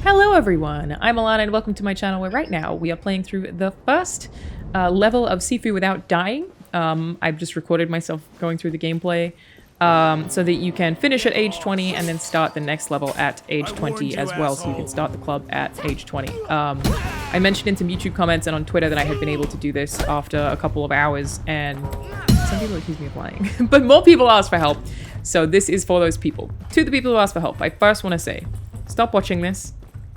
Hello everyone, I'm Alanah and welcome to my channel where right now we are playing through the first level of SIFU without dying. I've just recorded myself going through the gameplay so that you can finish at age 20 and then start the next level at age 20 as well, so you can start the club at age 20. I mentioned in some YouTube comments and on Twitter that I had been able to do this after a couple of hours, and some people accuse me of lying, but more people asked for help, so this is for those people. To the people who asked for help, I first want to say, stop watching this.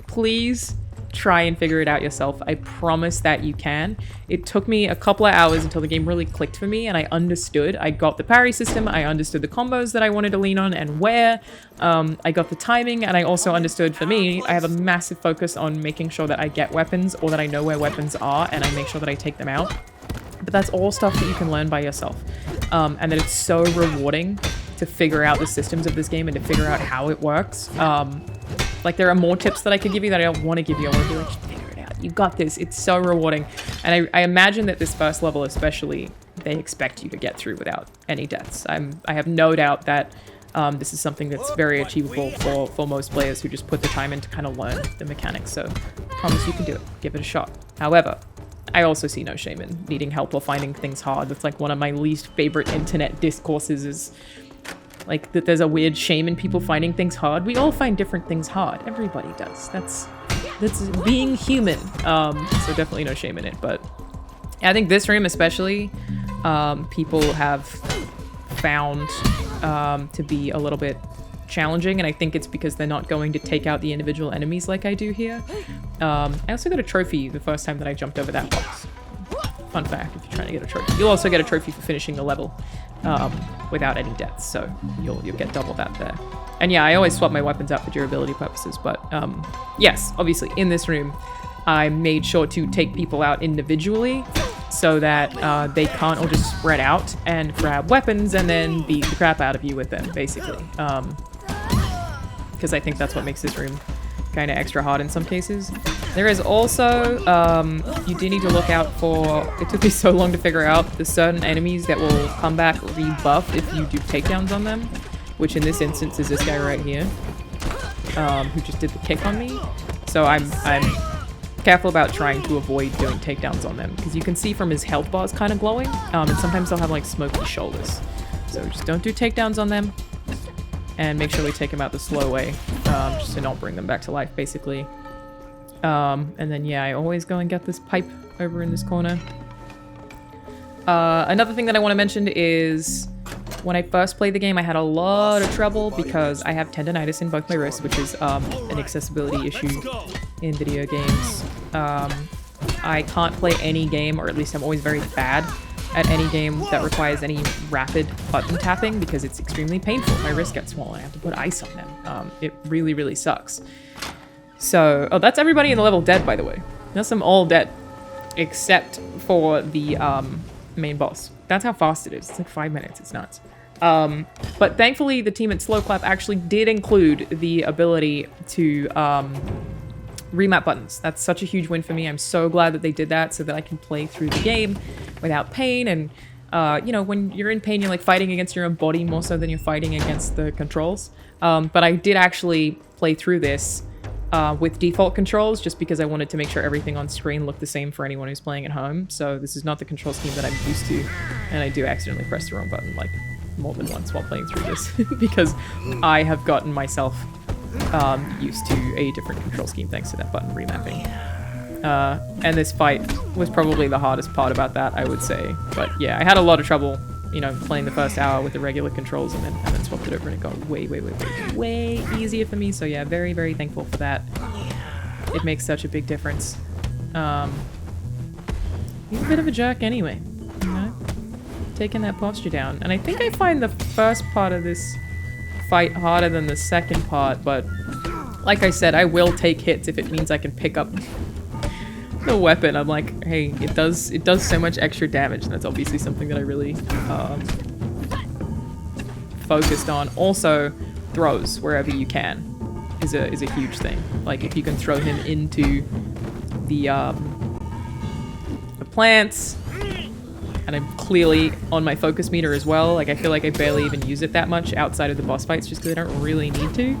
Please try and figure it out yourself. I promise that you can. It took me a couple of hours until the game really clicked for me and I understood. I got the parry system, I understood the combos that I wanted to lean on and where. I got the timing, and I also understood, for me, I have a massive focus on making sure that I get weapons or that I know where weapons are and I make sure that I take them out. But that's all stuff that you can learn by yourself. And that it's so rewarding to figure out the systems of this game and to figure out how it works. Like, there are more tips that I could give you that I don't want to give you. I want to be like, just figure it out. You got this. It's so rewarding. And I imagine that this first level especially, they expect you to get through without any deaths. I have no doubt that this is something that's very achievable for most players who just put the time in to kind of learn the mechanics. So I promise you can do it. Give it a shot. However, I also see no shame in needing help or finding things hard. That's like one of my least favorite internet discourses is... like, that there's a weird shame in people finding things hard. We all find different things hard. Everybody does. That's being human. So definitely no shame in it. But I think this room especially, people have found to be a little bit challenging. And I think it's because they're not going to take out the individual enemies like I do here. I also got a trophy the first time that I jumped over that box. Fun fact, if you're trying to get a trophy. You'll also get a trophy for finishing the level without any deaths, so you'll get double that there. And yeah, I always swap my weapons out for durability purposes, but yes, obviously in this room I made sure to take people out individually so that they can't all just spread out and grab weapons and then beat the crap out of you with them, basically. Because I think that's what makes this room kind of extra hard in some cases. There is also, you do need to look out for, it took me so long to figure out, the certain enemies that will come back rebuffed if you do takedowns on them, which in this instance is this guy right here, who just did the kick on me. So I'm careful about trying to avoid doing takedowns on them, because you can see from his health bars kind of glowing, and sometimes they'll have like smoky shoulders. So just don't do takedowns on them, and make sure we take them out the slow way, just to not bring them back to life, basically. And then, yeah, I always go and get this pipe over in this corner. Another thing that I want to mention is when I first played the game, I had a lot of trouble because I have tendonitis in both my wrists, which is an accessibility issue in video games. I can't play any game, or at least I'm always very bad at any game that requires any rapid button tapping because it's extremely painful. My wrist gets swollen. I have to put ice on them. It really, really sucks. So, oh, that's everybody in the level dead, by the way. That's them all dead, except for the main boss. That's how fast it is. It's like 5 minutes. It's nuts. But thankfully, the team at Slow Clap actually did include the ability to remap buttons. That's such a huge win for me. I'm so glad that they did that so that I can play through the game without pain. And, you know, when you're in pain, you're like fighting against your own body more so than you're fighting against the controls. But I did actually play through this with default controls just because I wanted to make sure everything on screen looked the same for anyone who's playing at home. So this is not the control scheme that I'm used to. And I do accidentally press the wrong button like more than once while playing through this because I have gotten myself used to a different control scheme thanks to that button remapping. And this fight was probably the hardest part about that, I would say. But yeah, I had a lot of trouble, you know, playing the first hour with the regular controls and then swapped it over and it got way easier for me. So yeah, very, very thankful for that. It makes such a big difference. He's a bit of a jerk anyway, you know? Taking that posture down. And I think I find the first part of this fight harder than the second part, but like I said, I will take hits if it means I can pick up the weapon. I'm like, hey, it does so much extra damage, and that's obviously something that I really focused on. Also, throws wherever you can is a huge thing. Like if you can throw him into the plants, and I'm clearly on my focus meter as well. Like I feel like I barely even use it that much outside of the boss fights just because I don't really need to.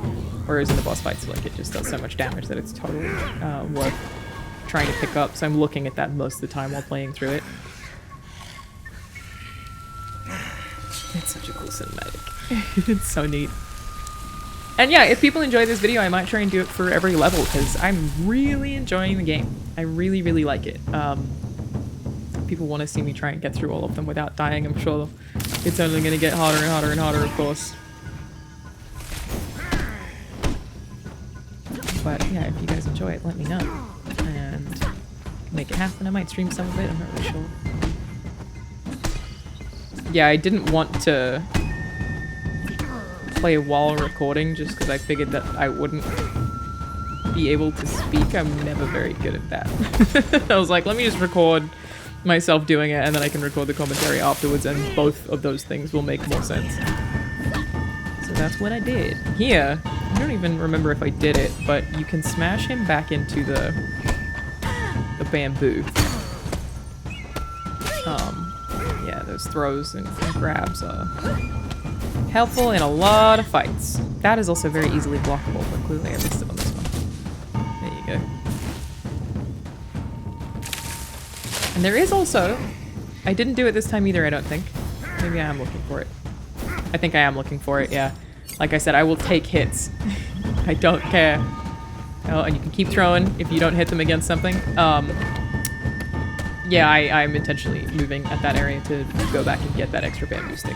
Whereas in the boss fights, like just does so much damage that it's totally worth trying to pick up. So I'm looking at that most of the time while playing through it. It's such a cool cinematic. It's so neat. And yeah, if people enjoy this video, I might try and do it for every level, because I'm really enjoying the game. I really, really like it. People want to see me try and get through all of them without dying. I'm sure it's only going to get harder and harder and harder, of course. But yeah, if you guys enjoy it, let me know. And make it happen. I might stream some of it, I'm not really sure. Yeah, I didn't want to play while recording just because I figured that I wouldn't be able to speak. I'm never very good at that. I was like, let me just record myself doing it and then I can record the commentary afterwards, and both of those things will make more sense. So that's what I did. Here, I don't even remember if I did it, but you can smash him back into the bamboo. Yeah, those throws and grabs are helpful in a lot of fights. That is also very easily blockable, but clearly I missed it on this one. There you go. And there is also... I didn't do it this time either, I don't think. Maybe I am looking for it. I think I am looking for it, yeah. Like I said, I will take hits. I don't care. Oh, and you can keep throwing if you don't hit them against something. Yeah, I'm intentionally moving at that area to go back and get that extra bamboo stick.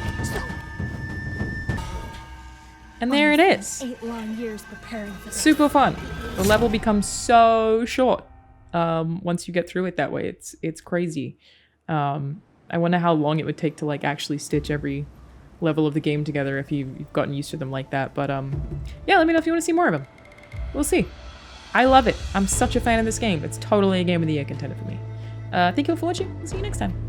And there it is. 8 long years preparing for this. Super fun. The level becomes so short once you get through it that way. It's crazy. I wonder how long it would take to like actually stitch every level of the game together if you've gotten used to them like that. But yeah, let me know if you want to see more of them. We'll see. I love it. I'm such a fan of this game. It's totally a Game of the Year contender for me. Thank you all for watching. See you next time.